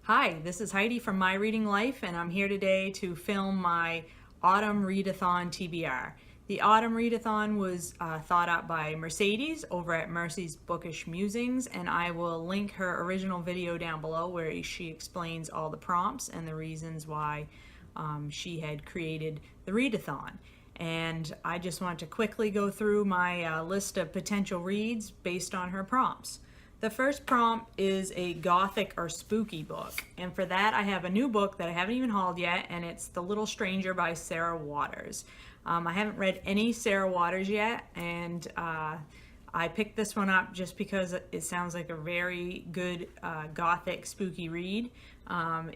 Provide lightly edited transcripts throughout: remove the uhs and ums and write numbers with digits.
Hi, this is Heidi from My Reading Life, and I'm here today to film my Autumn Readathon TBR. The Autumn Readathon was thought up by Mercedes over at Mercy's Bookish Musings, and I will link her original video down below where she explains all the prompts and the reasons why she had created the Readathon. And I just want to quickly go through my list of potential reads based on her prompts. The first prompt is a gothic or spooky book, and for that I have a new book that I haven't even hauled yet, and it's The Little Stranger by Sarah Waters. I haven't read any Sarah Waters yet, and I picked this one up just because it sounds like a very good gothic spooky read.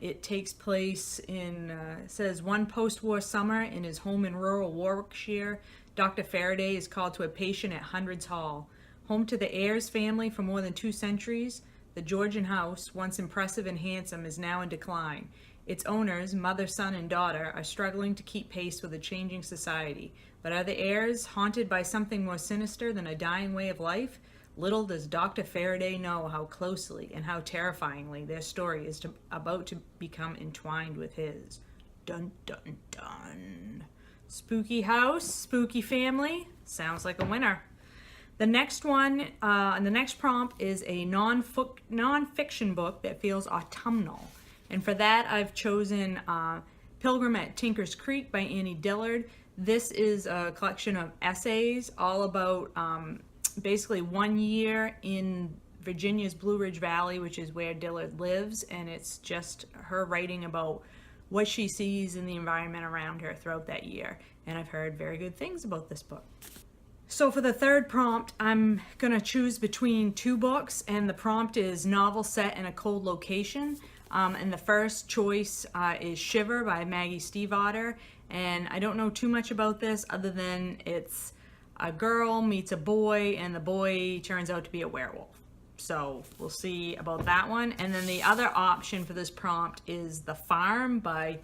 It takes place in, says, one post-war summer in his home in rural Warwickshire. Dr. Faraday is called to a patient at Hundreds Hall. Home to the Ayres family for more than 2 centuries, the Georgian house, once impressive and handsome, is now in decline. Its owners, mother, son, and daughter, are struggling to keep pace with a changing society. But are the Ayres haunted by something more sinister than a dying way of life? Little does Dr. Faraday know how closely and how terrifyingly their story is about to become entwined with his. Dun dun dun. Spooky house, spooky family. Sounds like a winner. The next one, and the next prompt is a non-fiction book that feels autumnal. And for that, I've chosen Pilgrim at Tinker's Creek by Annie Dillard. This is a collection of essays all about basically 1 year in Virginia's Blue Ridge Valley, which is where Dillard lives. And it's just her writing about what she sees in the environment around her throughout that year. And I've heard very good things about this book. So for the third prompt, I'm going to choose between 2 books, and the prompt is novel set in a cold location. And the first choice is Shiver by Maggie Stiefvater. And I don't know too much about this other than it's a girl meets a boy, and the boy turns out to be a werewolf. So we'll see about that one. And then the other option for this prompt is The Farm by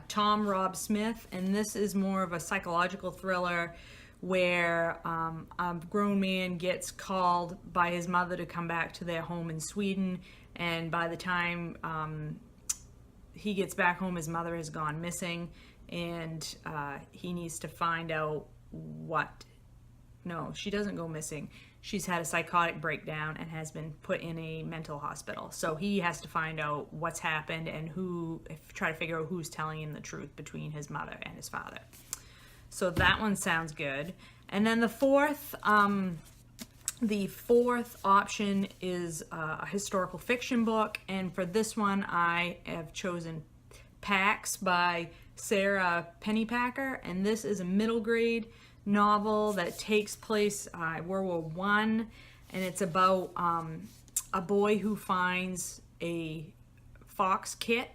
Tom Rob Smith. And this is more of a psychological thriller where a grown man gets called by his mother to come back to their home in Sweden, and by the time he gets back home, his mother has gone missing, and he needs to find out what... No, she doesn't go missing. She's had a psychotic breakdown and has been put in a mental hospital. So he has to find out what's happened and try to figure out who's telling him the truth between his mother and his father. So that one sounds good. And then the fourth option is a historical fiction book. And for this one, I have chosen Pax by Sarah Pennypacker. And this is a middle grade novel that takes place World War I. And it's about a boy who finds a fox kit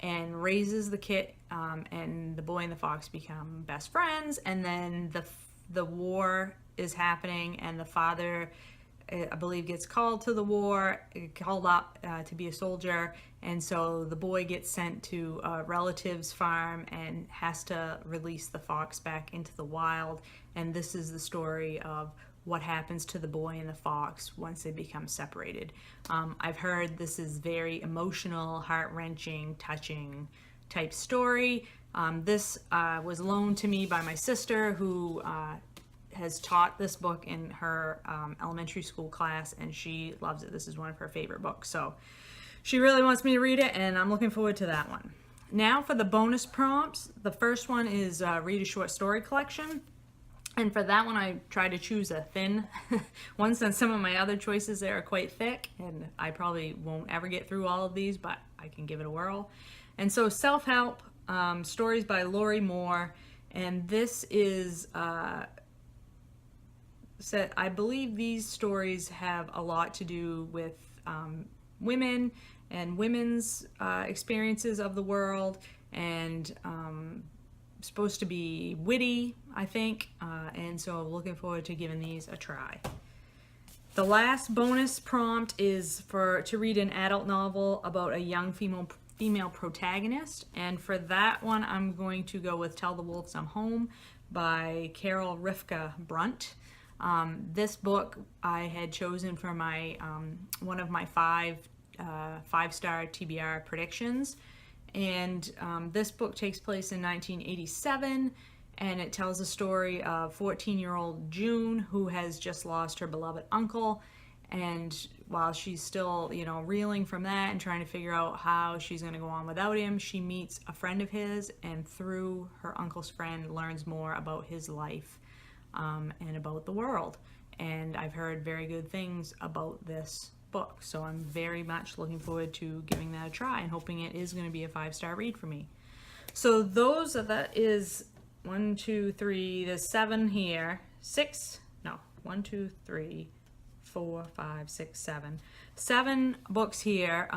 and raises the kit, and the boy and the fox become best friends, and then the war is happening, and the father, I believe, gets called to the war, called up to be a soldier, and so the boy gets sent to a relative's farm and has to release the fox back into the wild, and this is the story of what happens to the boy and the fox once they become separated. I've heard this is very emotional, heart-wrenching, touching type story. This was loaned to me by my sister, who has taught this book in her elementary school class, and she loves it. This is one of her favorite books. So she really wants me to read it, and I'm looking forward to that one. Now for the bonus prompts. The first one is read a short story collection. And for that one, I tried to choose a thin one, since some of my other choices there are quite thick, and I probably won't ever get through all of these, but I can give it a whirl. And so self-help stories by Lori Moore, and this is I believe these stories have a lot to do with women and women's experiences of the world, and supposed to be witty, I think, and so looking forward to giving these a try. The last bonus prompt is to read an adult novel about a young female protagonist, and for that one I'm going to go with Tell the Wolves I'm Home by Carol Rifka Brunt. This book I had chosen for my one of my 5 5-star TBR predictions. And this book takes place in 1987, and it tells the story of 14-year-old June, who has just lost her beloved uncle. And while she's still, reeling from that and trying to figure out how she's going to go on without him, she meets a friend of his, and through her uncle's friend learns more about his life and about the world. And I've heard very good things about this book, so I'm very much looking forward to giving that a try and hoping it is going to be a 5-star read for me. So that is 1, 2, 3, there's 7 here, 6, no, 1, 2, 3, 4, 5, 6, 7. 7 books here,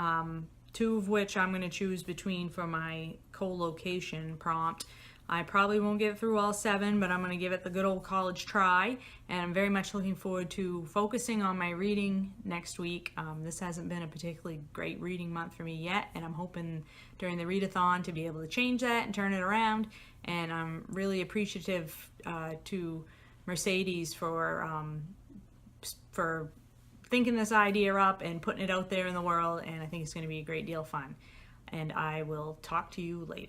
2 of which I'm going to choose between for my co-location prompt. I probably won't get through all 7, but I'm going to give it the good old college try, and I'm very much looking forward to focusing on my reading next week. This hasn't been a particularly great reading month for me yet, and I'm hoping during the Readathon to be able to change that and turn it around. And I'm really appreciative to Mercedes for thinking this idea up and putting it out there in the world, and I think it's going to be a great deal of fun. And I will talk to you later.